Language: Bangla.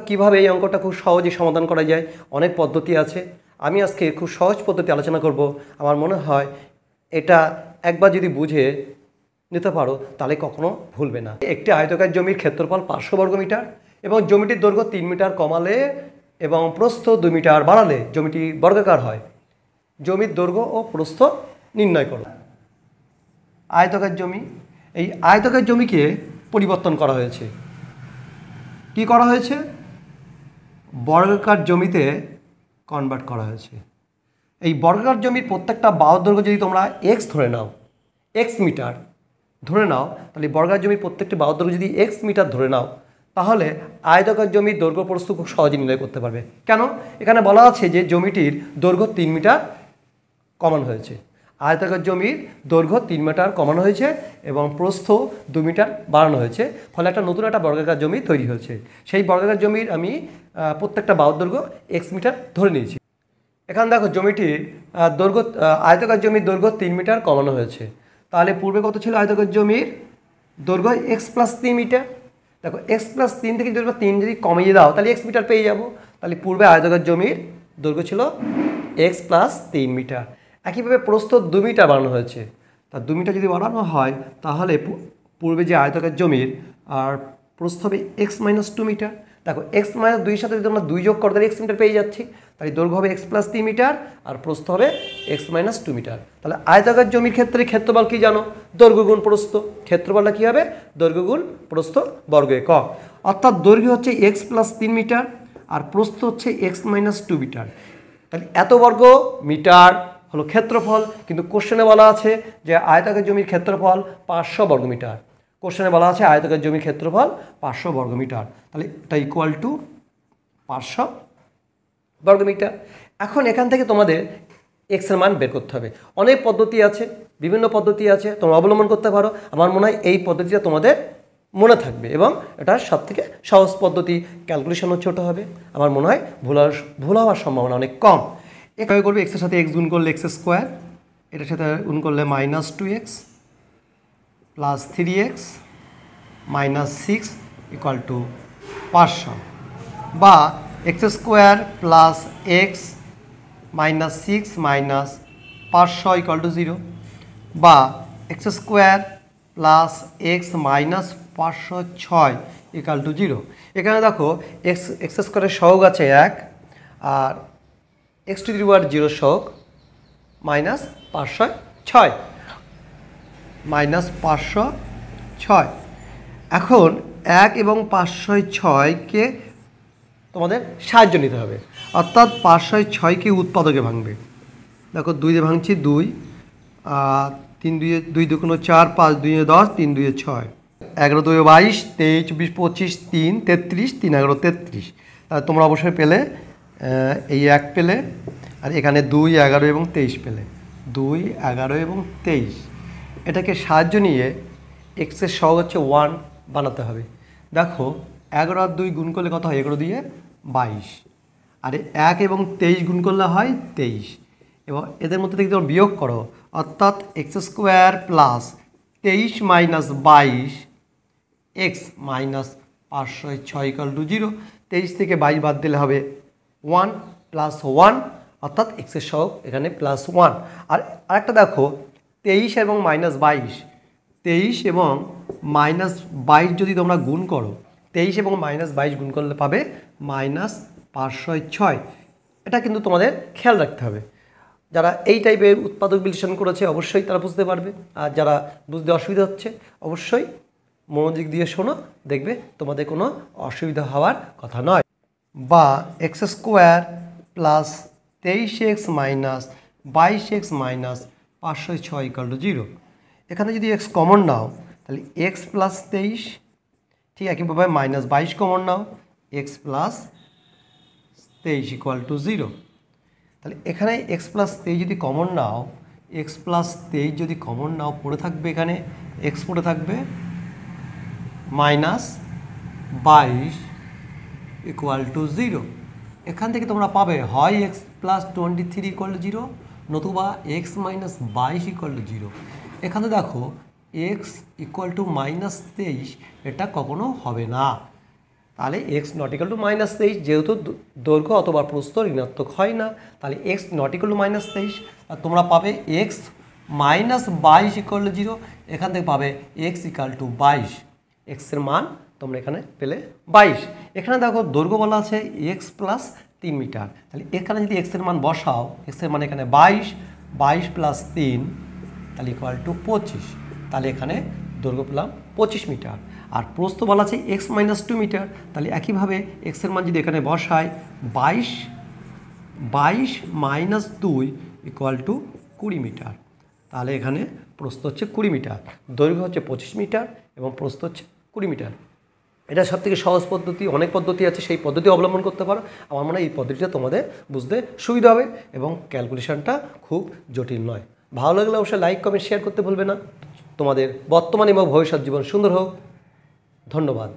কিভাবে এই অঙ্কটা খুব সহজে সমাধান করা যায়, অনেক পদ্ধতি আছে। আমি আজকে খুব সহজ পদ্ধতি আলোচনা করব। আমার মনে হয় এটা একবার যদি বুঝে নিতে পারো তাহলে কখনো ভুলবে না। একটি আয়তকার জমির ক্ষেত্রফল 500 বর্গমিটার এবং জমিটির দৈর্ঘ্য 3 মিটার কমালে এবং প্রস্থ 2 মিটার বাড়ালে জমিটি বর্গাকার হয়। জমির দৈর্ঘ্য ও প্রস্থ নির্ণয় করো। আয়তকার জমি, এই আয়তকার জমিকে পরিবর্তন করা হয়েছে। কি করা হয়েছে? বর্গাকার জমিতে কনভার্ট করা হয়েছে। এই বর্গাকার জমির প্রত্যেকটা বাহুর দৈর্ঘ্য যদি তোমরা এক্স ধরে নাও, এক্স মিটার ধরে নাও, তাহলে বর্গাকার জমির প্রত্যেকটি বাহুর দৈর্ঘ্য যদি এক্স মিটার ধরে নাও, তাহলে আয়তকার জমির দৈর্ঘ্য প্রস্থ খুব সহজে নির্ণয় করতে পারবে। কেন? এখানে বলা আছে যে জমিটির দৈর্ঘ্য 3 মিটার কমানো হয়েছে। আয়তাকার জমির দৈর্ঘ্য 3 মিটার কমানো হয়েছে এবং প্রস্থ 2 মিটার বাড়ানো হয়েছে, ফলে একটা নতুন একটা বর্গাকার জমি তৈরি হয়েছে। সেই বর্গাকার জমির আমি প্রত্যেকটা বাহুর দৈর্ঘ্য এক্স মিটার ধরে নিয়েছি। এখানে দেখো জমিটির দৈর্ঘ্য, আয়তাকার জমির দৈর্ঘ্য 3 মিটার কমানো হয়েছে। তাহলে পূর্বে কত ছিল আয়তাকার জমির দৈর্ঘ্য? X plus 3 metre. দেখো এক্স প্লাস 3 থেকে যদি 3 যদি কমিয়ে দাও তাহলে এক্স মিটার পেয়ে যাবো। তাহলে পূর্বে আয়তাকার জমির দৈর্ঘ্য ছিল এক্স প্লাস 3 মিটার। একইভাবে প্রস্থ 2 মিটার বাড়ানো হয়েছে। তা 2 মিটার যদি বাড়ানো হয় তাহলে পূর্বে যে আয়তাকার জমির আর প্রস্থ হবে এক্স মাইনাস 2 মিটার। দেখো এক্স মাইনাস 2 সাথে যদি আমরা 2 যোগ করো তাহলে এক্স মিটার পেয়ে যাচ্ছি। তাহলে দৈর্ঘ্য হবে এক্স প্লাস 3 মিটার আর প্রস্থ হবে এক্স মাইনাস 2 মিটার। তাহলে আয়তাকার জমির ক্ষেত্রে ক্ষেত্রফল কি জানো? দৈর্ঘ্য গুণ প্রস্থ। ক্ষেত্রফলটা কী হবে? দৈর্ঘ্য গুণ প্রস্থ বর্গ একক। অর্থাৎ দৈর্ঘ্য হচ্ছে এক্স প্লাস 3 মিটার আর প্রস্থ হচ্ছে এক্স মাইনাস 2 মিটার। তাহলে এত বর্গ মিটার হলো ক্ষেত্রফল, কিন্তু কোশ্চেনে বলা আছে যে আয়তাকার জমির ক্ষেত্রফল 500 বর্গমিটার। কোশ্চেনে বলা আছে আয়তাকার জমির ক্ষেত্রফল 500 বর্গমিটার। তাহলে এটা ইকুয়াল টু 500 বর্গমিটার। এখন এখান থেকে তোমাদের এক্সের মান বের করতে হবে। অনেক পদ্ধতি আছে, বিভিন্ন পদ্ধতি আছে, তোমরা অবলম্বন করতে পারো। আমার মনে হয় এই পদ্ধতিটা তোমাদের মনে থাকবে এবং এটা সবথেকে সহজ পদ্ধতি। ক্যালকুলেশনও ছোটো হবে। আমার মনে হয় ভুল হওয়ার সম্ভাবনা অনেক কম। এভাবে করবে, এক্সের সাথে এক্স গুণ করলে এক্স স্কোয়ার, এটার সাথে গুণ করলে minus 2x plus 3x minus 6 equal to 500, বা x square plus x minus 6 minus 500 equal to 0, বা x square plus x minus 506 equal to 0। এখানে দেখো এক্স স্কোয়ারের সহগ আছে 1 আর এক্স টু দি পাওয়ার 0 সহগ মাইনাস 506 মাইনাস 506। এখন 1 এবং 506কে তোমাদের সাহায্য নিতে হবে, অর্থাৎ 506কে উৎপাদকে ভাঙবে। দেখো 2 দিয়ে ভাঙছি 2, 3 2 2 2 4, 5 2 10, 3 2 6, 11 2 22, 23 24 25, 3 33, 3 11 33। তাহলে তোমরা অবশ্যই পেলে এই 1 পেলে, আর এখানে 2 11 এবং 23 পেলে। 2 11 এবং 23 এটাকে সাহায্য নিয়ে এক্সের সহগ হচ্ছে 1 বানাতে হবে। দেখো 11 আর 2 গুণ করলে কত হয়? 11 দিয়ে 22, আর 1 এবং 23 গুণ করলে হয় 23। এবং এদের মধ্যে থেকে তোমরা বিয়োগ করো, অর্থাৎ x square plus 23 minus 22 x minus 506 equal to 0। 23 থেকে 22 বাদ দিলে হবে 1 প্লাস 1, অর্থাৎ এক্সের সহগ এখানে প্লাস 1। আর আরেকটা দেখো 23 এবং মাইনাস 22, 23 এবং মাইনাস 22 যদি তোমরা গুণ করো, 23 এবং মাইনাস 22 গুণ করলে পাবে মাইনাস 506। এটা কিন্তু তোমাদের খেয়াল রাখতে হবে। যারা এই টাইপের উৎপাদক বিশ্লেষণ করেছে অবশ্যই তারা বুঝতে পারবে, আর যারা বুঝতে অসুবিধা হচ্ছে অবশ্যই মনোযোগ দিয়ে শোনো, দেখবে তোমাদের কোনো অসুবিধা হওয়ার কথা নয়। বা x square plus 23x minus 22x minus 506 equal to 0। এখানে যদি এক্স কমন নাও তাহলে এক্স প্লাস 23, ঠিক একইভাবে minus 22 common now, x plus 23 equal to 0। তাহলে এখানে এক্স প্লাস 23 যদি কমন নাও, এক্স প্লাস 23 যদি কমন নাও, পড়ে থাকবে এখানে এক্স পড়ে থাকবে মাইনাস 22 ইকুয়াল টু 0। এখান থেকে তোমরা পাবে হয় এক্স প্লাস 23 ইকুয়াল টু 0, নতুবা এক্স মাইনাস 22 ইকুয়াল টু 0। এখানে দেখো এক্স ইকুয়াল টু মাইনাস 23 এটা কখনো হবে না। তাহলে এক্স নট ইকাল টু -23, যেহেতু দৈর্ঘ্য অথবা প্রস্থ ঋণাত্মক হয় না, তাহলে এক্স নট ইকাল টু -23। আর তোমরা পাবে এক্স -22 ইকাল টু 0। এখান থেকে পাবে এক্স ইকাল টু 22। এক্সের মান তোমরা এখানে পেলে 22। এখানে দেখো দৈর্ঘ্য বলা আছে এক্স প্লাস 3 মিটার, তাহলে এখানে যদি এক্সের মান বসাও, এক্সের মান এখানে 22, 22 প্লাস 3 তাহলে ইকুয়াল টু 25। তাহলে এখানে দৈর্ঘ্য পেলাম 25 মিটার। আর প্রস্থ বলা আছে এক্স -2 মিটার, তাহলে একইভাবে এক্সের মান যদি এখানে বসায় 22 -2 ইকুয়াল টু 20 মিটার। তাহলে এখানে প্রস্থ হচ্ছে 20 মিটার, দৈর্ঘ্য হচ্ছে 25 মিটার এবং প্রস্থ হচ্ছে 20 মিটার। এটা সবথেকে সহজ পদ্ধতি, অনেক পদ্ধতি আছে, সেই পদ্ধতি অবলম্বন করতে পারো। আমার মনে হয় এই পদ্ধতিটা তোমাদের বুঝতে সুবিধা হবে এবং ক্যালকুলেশনটা খুব জটিল নয়। ভালো লাগলে অবশ্যই লাইক কমেন্ট শেয়ার করতে ভুলবে না। তোমাদের বর্তমান এবং ভবিষ্যৎ জীবন সুন্দর হোক। ধন্যবাদ।